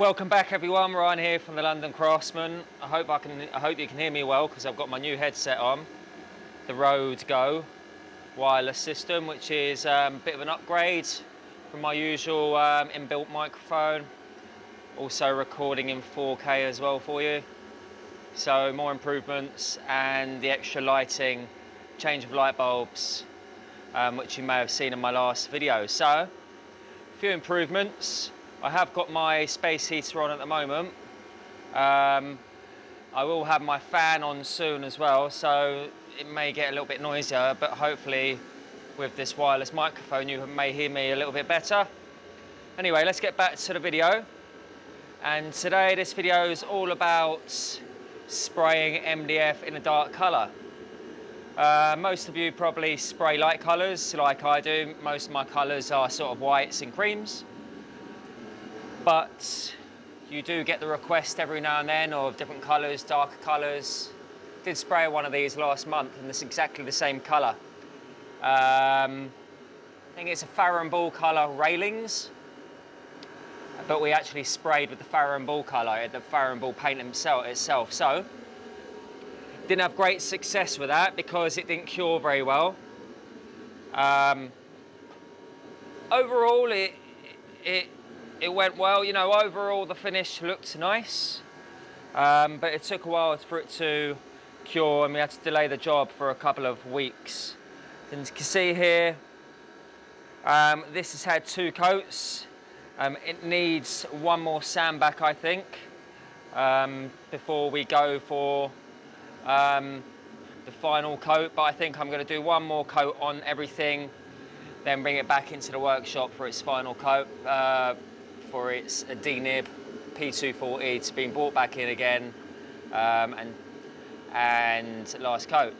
Welcome back, everyone. Ryan here from the London Craftsman. I hope you can hear me well because I've got my new headset on, the Rode Go wireless system, which is a bit of an upgrade from my usual inbuilt microphone. Also recording in 4K as well for you. So more improvements and the extra lighting, change of light bulbs, which you may have seen in my last video. So a few improvements. I have got my space heater on at the moment. I will have my fan on soon as well, so it may get a little bit noisier, but hopefully with this wireless microphone you may hear me a little bit better. Anyway, let's get back to the video. And today this video is all about spraying MDF in a dark colour. Most of you probably spray light colours like I do. Most of my colours are sort of whites and creams. But you do get the request every now and then of different colours, darker colours. Did spray one of these last month and it's exactly the same colour. I think it's a Farrow and Ball colour Railings, but we actually sprayed with the Farrow and Ball colour, the Farrow and Ball paint itself. So didn't have great success with that because it didn't cure very well. Overall, it went well. You know, overall the finish looked nice, but it took a while for it to cure and we had to delay the job for a couple of weeks. And you can see here, this has had 2 coats. It needs one more sandback, I think, before we go for the final coat. But I think I'm going to do one more coat on everything, then bring it back into the workshop for its final coat. For its D-nib P240, it's been brought back in again, and last coat.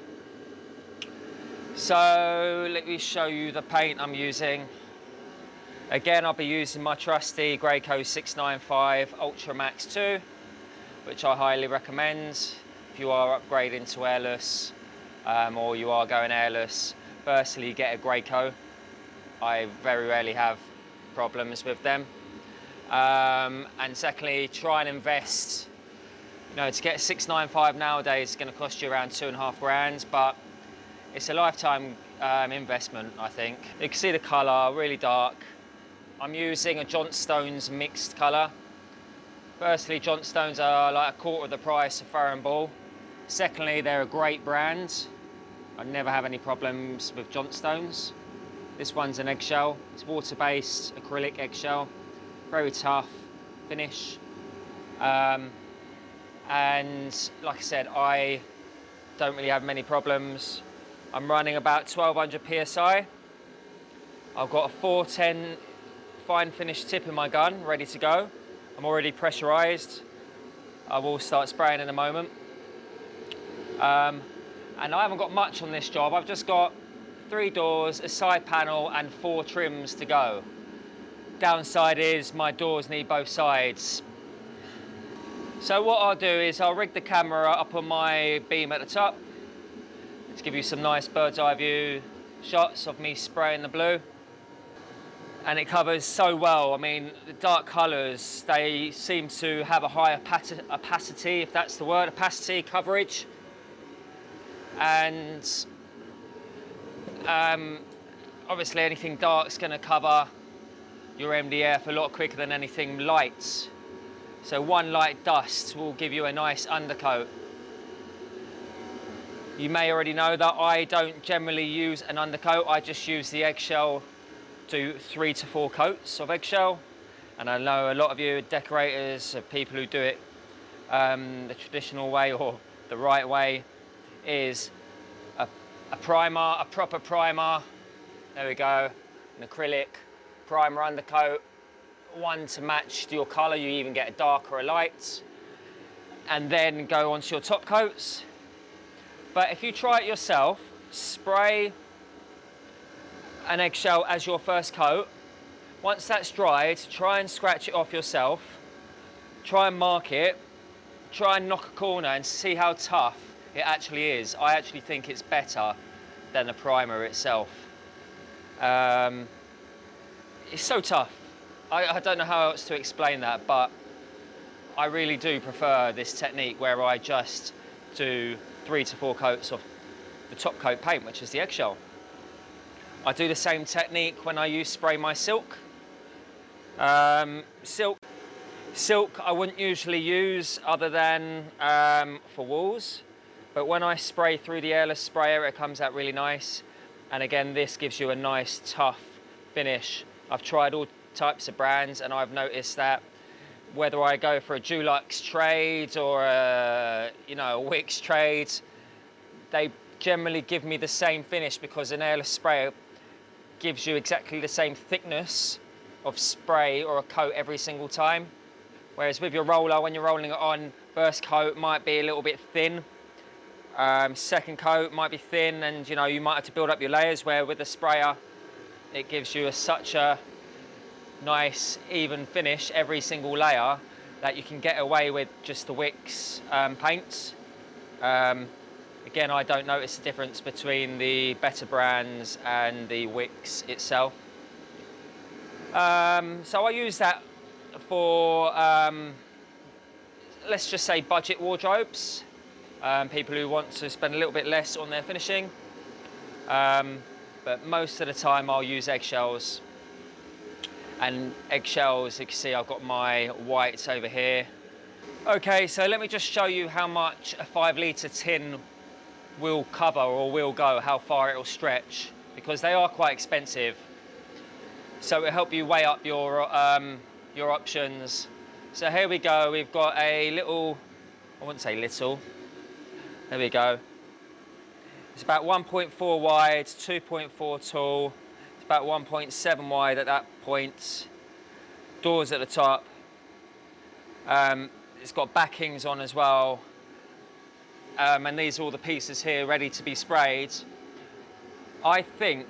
So let me show you the paint I'm using. Again, I'll be using my trusty Graco 695 Ultra Max 2, which I highly recommend if you are upgrading to airless, or you are going airless. Firstly, get a Graco. I very rarely have problems with them. And secondly, try and invest. You know, to get a 695 nowadays is going to cost you around 2.5 grand, but it's a lifetime investment, I think. You can see the colour, really dark. I'm using a Johnstones mixed colour. Firstly, Johnstones are like 1/4 of the price of Farrow and Ball. Secondly, they're a great brand. I never have any problems with Johnstones. This one's an Eggshell. It's water-based acrylic Eggshell. Very tough finish, and like I said, I don't really have many problems. I'm running about 1200 psi. I've got a 410 fine finish tip in my gun ready to go. I'm already pressurized. I will start spraying in a moment, and I haven't got much on this job. I've just got 3 doors, a side panel and 4 trims to go. Downside is my doors need both sides. So what I'll do is I'll rig the camera up on my beam at the top to give you some nice bird's eye view shots of me spraying the blue. And it covers so well. I mean, the dark colours, they seem to have a higher opacity, if that's the word, opacity coverage. And obviously anything dark's going to cover your MDF a lot quicker than anything light. So one light dust will give you a nice undercoat. You may already know that I don't generally use an undercoat. I just use the Eggshell, do 3 to 4 coats of Eggshell. And I know a lot of you decorators, people who do it the traditional way or the right way, is a primer, a proper primer. There we go, an acrylic primer undercoat, one to match your colour. You even get a dark or a light, and then go onto your top coats. But if you try it yourself, spray an Eggshell as your first coat. Once that's dried, try and scratch it off yourself, try and mark it, try and knock a corner and see how tough it actually is. I actually think it's better than the primer itself. It's so tough. I don't know how else to explain that, but I really do prefer this technique where I just do 3 to 4 coats of the top coat paint, which is the Eggshell. I do the same technique when I spray my silk. Silk I wouldn't usually use other than for walls, but when I spray through the airless sprayer, it comes out really nice. And again, this gives you a nice tough finish. I've tried all types of brands, and I've noticed that whether I go for a Dulux trade or a Wix trade, they generally give me the same finish, because an airless sprayer gives you exactly the same thickness of spray or a coat every single time. Whereas with your roller, when you're rolling it on, first coat might be a little bit thin, second coat might be thin, and you might have to build up your layers, where with the sprayer it gives you such a nice even finish every single layer that you can get away with just the Wix paints. Again, I don't notice the difference between the better brands and the Wix itself. So I use that for, let's just say, budget wardrobes. People who want to spend a little bit less on their finishing. But most of the time I'll use eggshells. And eggshells, you can see I've got my whites over here. Okay, so let me just show you how much a 5-litre tin will cover or will go, how far it will stretch, because they are quite expensive. So it'll help you weigh up your options. So here we go, we've got a little, I wouldn't say little, there we go. It's about 1.4 wide, 2.4 tall, it's about 1.7 wide at that point. Doors at the top. It's got backings on as well. And these are all the pieces here ready to be sprayed. I think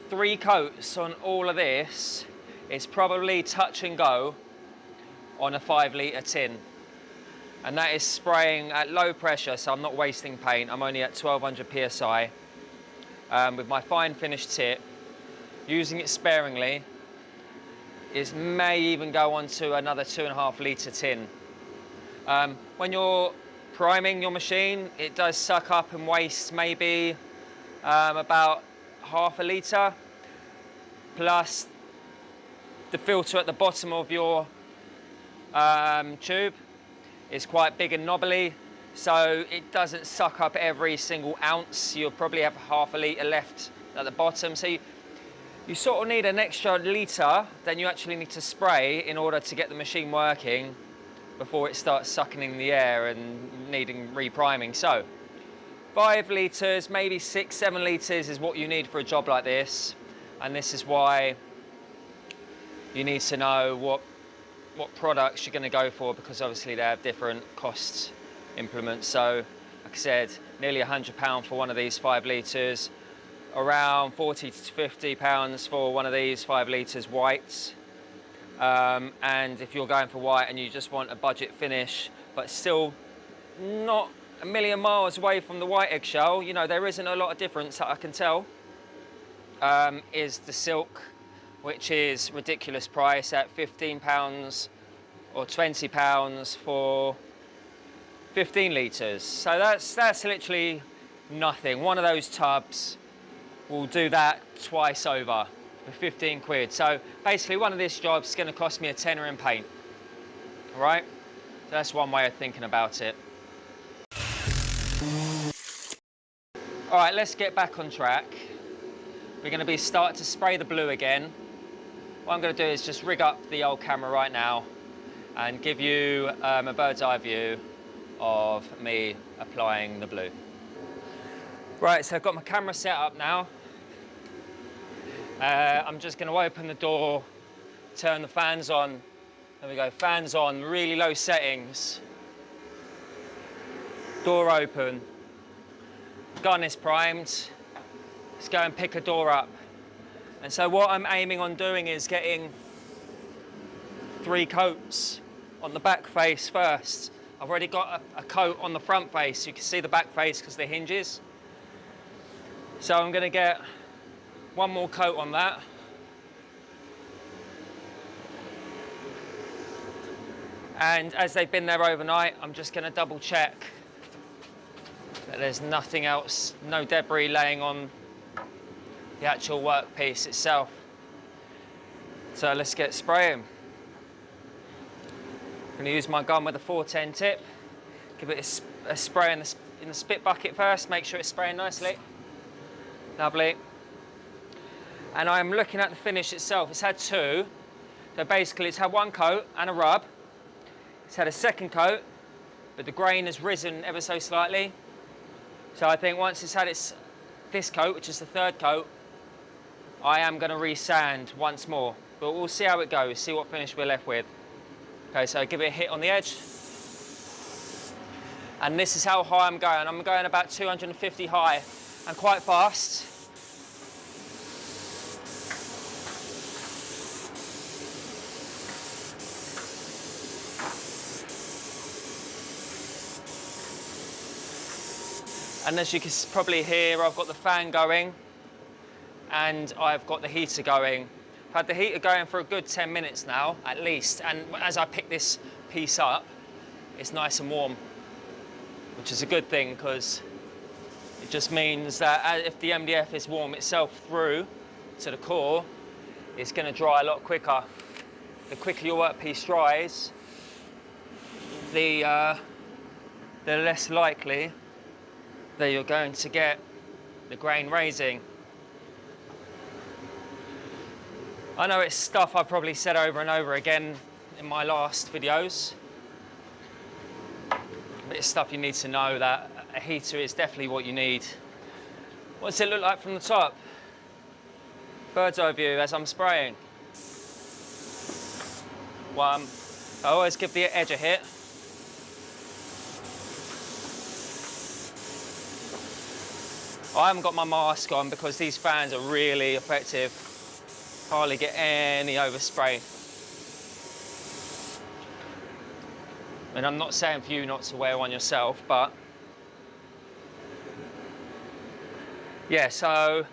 3 coats on all of this is probably touch and go on a 5-litre tin. And that is spraying at low pressure, so I'm not wasting paint. I'm only at 1200 psi with my fine finish tip, using it sparingly. It may even go on to another 2.5-litre tin. When you're priming your machine, it does suck up and waste maybe about half a litre, plus the filter at the bottom of your tube is quite big and knobbly, so it doesn't suck up every single ounce. You'll probably have half a litre left at the bottom, so you sort of need an extra litre than you actually need to spray in order to get the machine working before it starts sucking in the air and needing repriming. So 5 litres, maybe 6-7 litres is what you need for a job like this, and this is why you need to know what products you're going to go for, because obviously they have different cost implements. So like I said, nearly £100 for one of these 5 litres, around 40 to 50 pounds for one of these 5 litres whites. And if you're going for white and you just want a budget finish, but still not a million miles away from the white Eggshell, there isn't a lot of difference that I can tell, is the silk, which is ridiculous price at £15 or £20 for 15 litres. So that's literally nothing. One of those tubs will do that twice over for 15 quid. So basically one of these jobs is going to cost me a tenner in paint. All right? So that's one way of thinking about it. All right, let's get back on track. We're going to start to spray the blue again. What I'm going to do is just rig up the old camera right now and give you a bird's eye view of me applying the blue. Right, so I've got my camera set up now. I'm just going to open the door, turn the fans on. There we go, fans on, really low settings. Door open. Gun is primed. Let's go and pick a door up. And so what I'm aiming on doing is getting 3 coats on the back face first. I've already got a coat on the front face. You can see the back face because of the hinges. So I'm going to get one more coat on that. And as they've been there overnight, I'm just going to double check that there's nothing else, no debris laying on the actual workpiece itself. So let's get spraying. I'm going to use my gun with a 410 tip. Give it a spray in the spit bucket first, make sure it's spraying nicely. Lovely. And I'm looking at the finish itself. It's had two. So basically it's had one coat and a rub. It's had a second coat, but the grain has risen ever so slightly. So I think once it's had this coat, which is the third coat, I am going to re-sand once more. But we'll see how it goes, see what finish we're left with. Okay, so give it a hit on the edge. And this is how high I'm going. I'm going about 250 high and quite fast. And as you can probably hear, I've got the fan going and I've got the heater going. I've had the heater going for a good 10 minutes now, at least. And as I pick this piece up, it's nice and warm, which is a good thing because it just means that if the MDF is warm itself through to the core, it's going to dry a lot quicker. The quicker your workpiece dries, the less likely that you're going to get the grain raising. I know it's stuff I've probably said over and over again in my last videos, but it's stuff you need to know, that a heater is definitely what you need. What does it look like from the top? Bird's eye view as I'm spraying. One. I always give the edge a hit. I haven't got my mask on because these fans are really effective. Hardly get any overspray. And I'm not saying for you not to wear one yourself, but yeah, so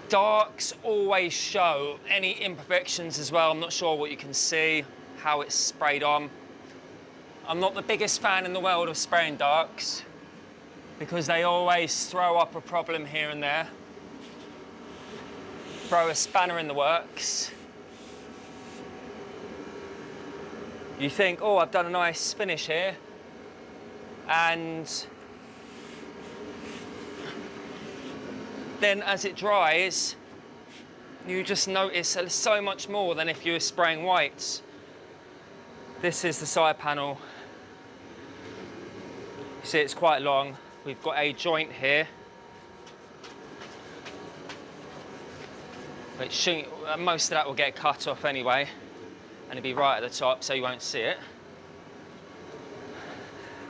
darks always show any imperfections as well. I'm not sure what you can see, how it's sprayed on. I'm not the biggest fan in the world of spraying darks because they always throw up a problem here and there. Throw a spanner in the works. You think, oh, I've done a nice finish here, and then as it dries, you just notice so much more than if you were spraying whites. This is the side panel. You see it's quite long. We've got a joint here, which most of that will get cut off anyway, and it'll be right at the top so you won't see it.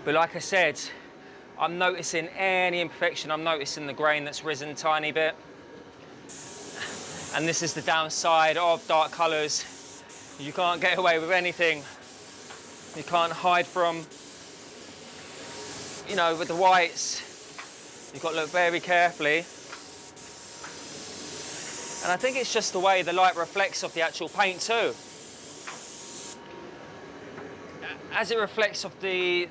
But like I said, I'm noticing any imperfection. I'm noticing the grain that's risen a tiny bit. And this is the downside of dark colours. You can't get away with anything. You can't hide from, you know, with the whites. You've got to look very carefully. And I think it's just the way the light reflects off the actual paint too. As it reflects off the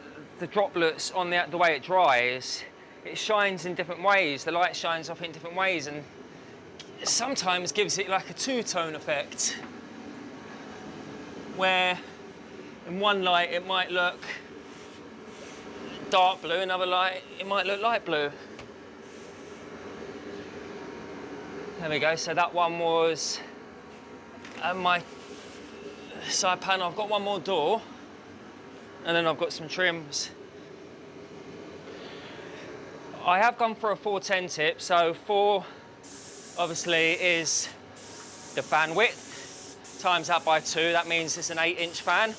droplets on the way it dries, it shines in different ways. The light shines off in different ways and sometimes gives it like a two-tone effect, where in one light it might look dark blue, another light it might look light blue. There we go, so that one was my side panel. I've got one more door, and then I've got some trims. I have gone for a 410 tip, so 4 obviously is the fan width, times that by 2, that means it's an 8-inch fan.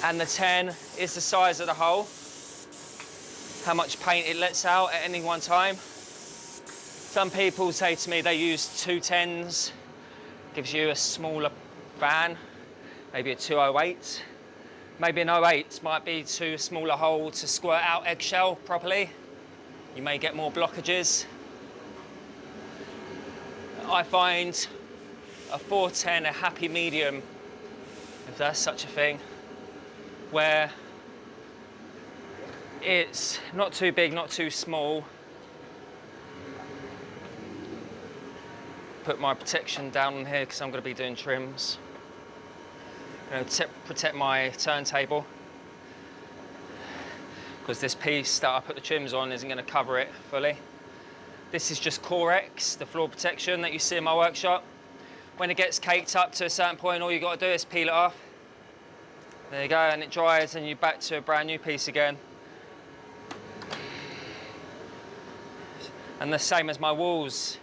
And the 10 is the size of the hole, how much paint it lets out at any one time. Some people say to me they use 2 10s, gives you a smaller fan, maybe a 208. Maybe an 08 might be too small a hole to squirt out eggshell properly. You may get more blockages. I find a 410, a happy medium, if that's such a thing, where it's not too big, not too small. Put my protection down on here because I'm going to be doing trims. Protect my turntable, because this piece that I put the trims on isn't going to cover it fully. This is just Corex, the floor protection that you see in my workshop. When it gets caked up to a certain point, all you got to do is peel it off. There you go, and it dries and you're back to a brand new piece again. And the same as my walls.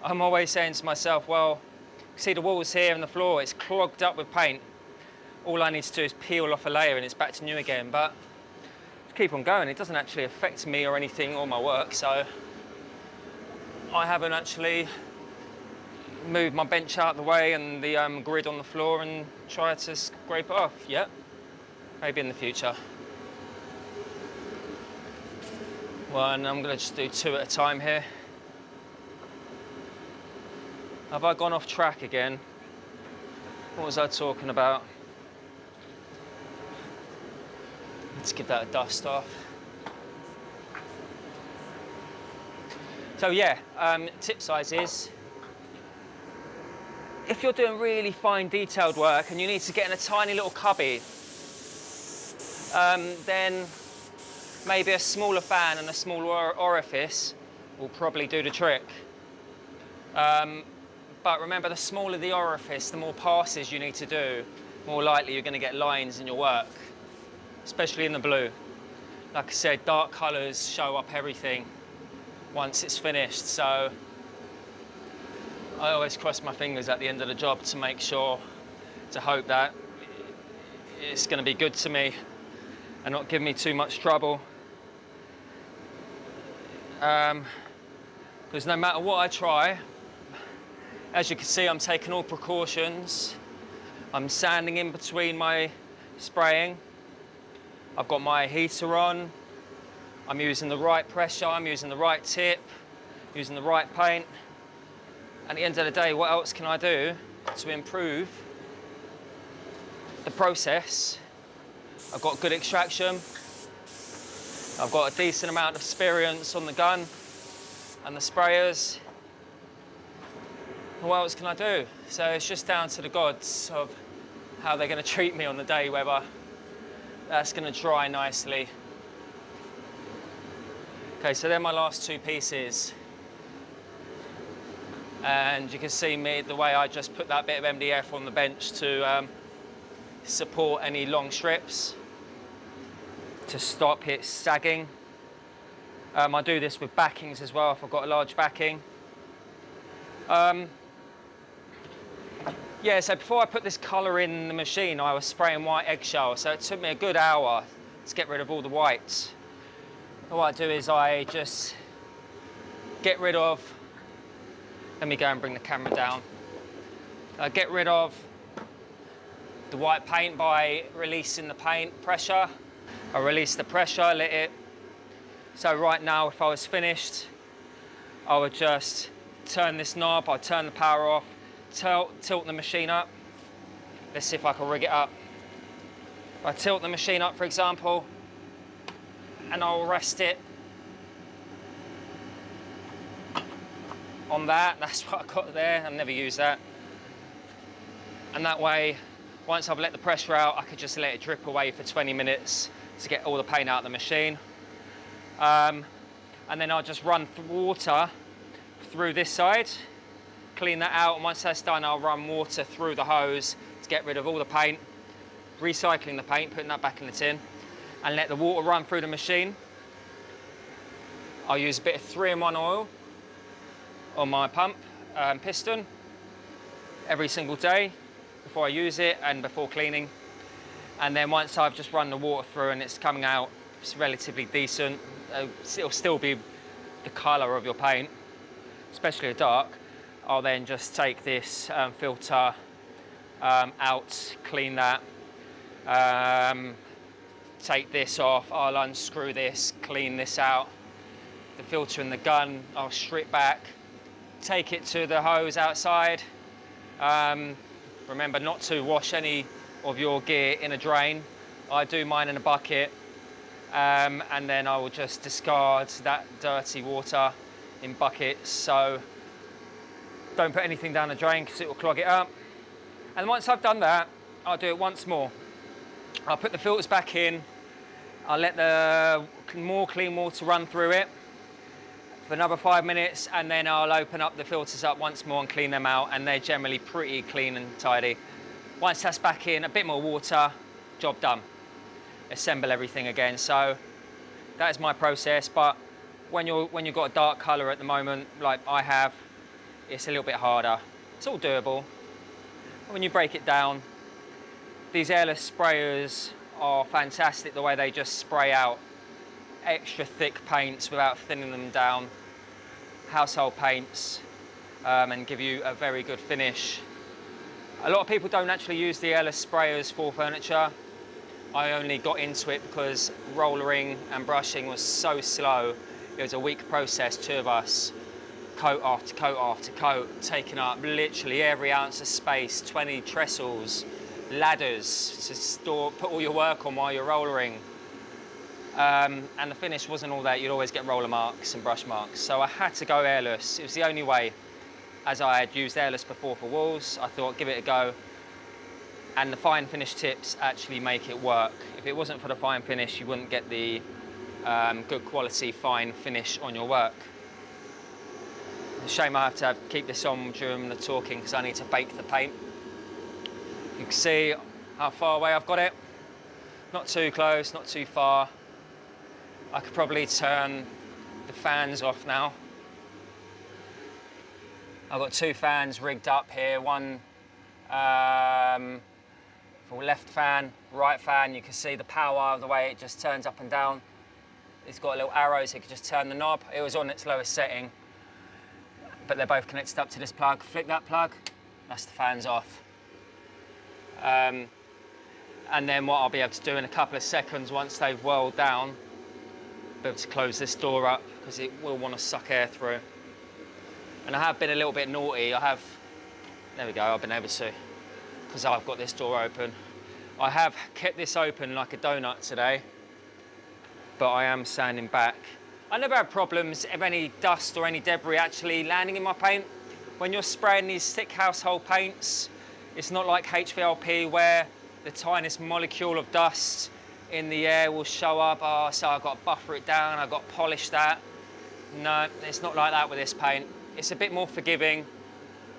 I'm always saying to myself, well, see the walls here and the floor, it's clogged up with paint. All I need to do is peel off a layer and it's back to new again. But keep on going, it doesn't actually affect me or anything or my work, so I haven't actually moved my bench out of the way and the grid on the floor and tried to scrape it off yet. Maybe in the future. Well, and I'm going to just do 2 at a time here. Have I gone off track again? What was I talking about? Let's give that a dust off. So yeah, tip sizes. If you're doing really fine detailed work and you need to get in a tiny little cubby, then maybe a smaller fan and a smaller orifice will probably do the trick. But remember, the smaller the orifice, the more passes you need to do, more likely you're going to get lines in your work, especially in the blue. Like I said, dark colours show up everything once it's finished, so I always cross my fingers at the end of the job to make sure, to hope that it's going to be good to me and not give me too much trouble. Because no matter what I try, as you can see, I'm taking all precautions. I'm sanding in between my spraying. I've got my heater on. I'm using the right pressure, I'm using the right tip, using the right paint. At the end of the day, what else can I do to improve the process? I've got good extraction. I've got a decent amount of experience on the gun and the sprayers. What else can I do? So it's just down to the gods of how they're going to treat me on the day, whether that's going to dry nicely. Okay, so they're my last 2 pieces. And you can see the way I just put that bit of MDF on the bench to support any long strips, to stop it sagging. I do this with backings as well if I've got a large backing. Yeah, so before I put this colour in the machine, I was spraying white eggshell, so it took me a good hour to get rid of all the whites. And what I do is I just get rid of, let me go and bring the camera down. I get rid of the white paint by releasing the paint pressure. I release the pressure, let it, so right now if I was finished, I would just turn this knob, I'd turn the power off, tilt the machine up. Let's see if I can rig it up. I tilt the machine up, for example, and I'll rest it on that. That's what I've got there. I've never used that. And that way, once I've let the pressure out, I could just let it drip away for 20 minutes to get all the paint out of the machine. And then I'll just run water through this side, clean that out, and once that's done, I'll run water through the hose to get rid of all the paint, recycling the paint, putting that back in the tin, and let the water run through the machine. I'll use a bit of 3-in-1 oil on my pump piston every single day before I use it and before cleaning. And then once I've just run the water through and it's coming out, it's relatively decent, it'll still be the colour of your paint, especially a dark. I'll then just take this filter out, clean that, take this off, I'll unscrew this, clean this out. The filter in the gun, I'll strip back, take it to the hose outside, Remember not to wash any of your gear in a drain. I do mine in a bucket, and then I will just discard that dirty water in buckets. So don't put anything down the drain because it will clog it up. And once I've done that, I'll do it once more. I'll put the filters back in. I'll let the more clean water run through it for another 5 minutes, and then I'll open up the filters up once more and clean them out, and they're generally pretty clean and tidy. Once that's back in, a bit more water, job done. Assemble everything again. So that is my process, but when you've got a dark colour at the moment, like I have, it's a little bit harder. It's all doable. When you break it down, these airless sprayers are fantastic the way they just spray out extra thick paints without thinning them down, household paints, and give you a very good finish. A lot of people don't actually use the airless sprayers for furniture. I only got into it because rollering and brushing was so slow. It was a week process, 2 of us, coat after coat after coat, taking up literally every ounce of space, 20 trestles, ladders to put all your work on while you're rollering. And the finish wasn't all that. You'd always get roller marks and brush marks. So I had to go airless. It was the only way. As I had used airless before for walls, I thought give it a go. And the fine finish tips actually make it work. If it wasn't for the fine finish, you wouldn't get the good quality fine finish on your work. It's a shame I have to keep this on during the talking because I need to bake the paint. You can see how far away I've got it. Not too close, not too far. I could probably turn the fans off now. I've got 2 fans rigged up here, one for left fan, right fan. You can see the power of the way it just turns up and down. It's got a little arrow so you can just turn the knob. It was on its lowest setting, but they're both connected up to this plug. Flick that plug, that's the fans off. And then what I'll be able to do in a couple of seconds once they've whirled down, be able to close this door up because it will want to suck air through. And I have been a little bit naughty. There we go, I've been able to, because I've got this door open. I have kept this open like a donut today, but I am sanding back. I never have problems of any dust or any debris actually landing in my paint. When you're spraying these thick household paints, it's not like HVLP where the tiniest molecule of dust in the air will show up. Oh, so I've got to buffer it down, I've got to polish that. No, it's not like that with this paint. It's a bit more forgiving,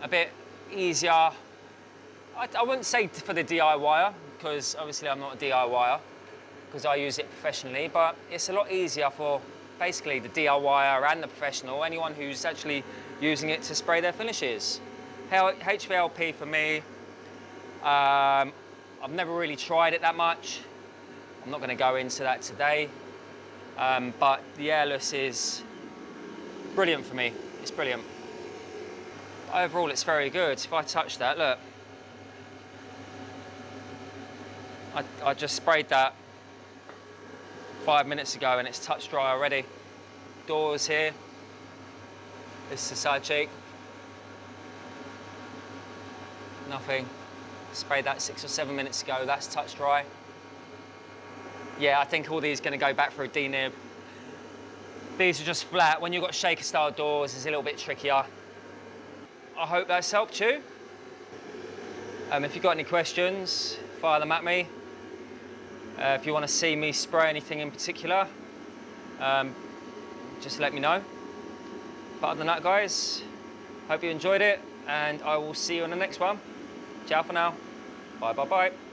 a bit easier. I wouldn't say for the DIYer, because obviously I'm not a DIYer, because I use it professionally, but it's a lot easier for basically the DIYer and the professional, anyone who's actually using it to spray their finishes. HVLP for me, I've never really tried it that much. I'm not going to go into that today, but the airless is brilliant for me. It's brilliant. Overall, it's very good. If I touch that, look, I just sprayed that 5 minutes ago and it's touch dry already. Doors here. This is the side cheek. Nothing. Sprayed that 6 or 7 minutes ago. That's touch dry. Yeah, I think all these are going to go back for a denib. These are just flat. When you've got shaker style doors, it's a little bit trickier. I hope that's helped you. If you've got any questions, fire them at me. If you want to see me spray anything in particular, just let me know. But other than that, guys, hope you enjoyed it, and I will see you on the next one. Ciao for now. Bye, bye, bye.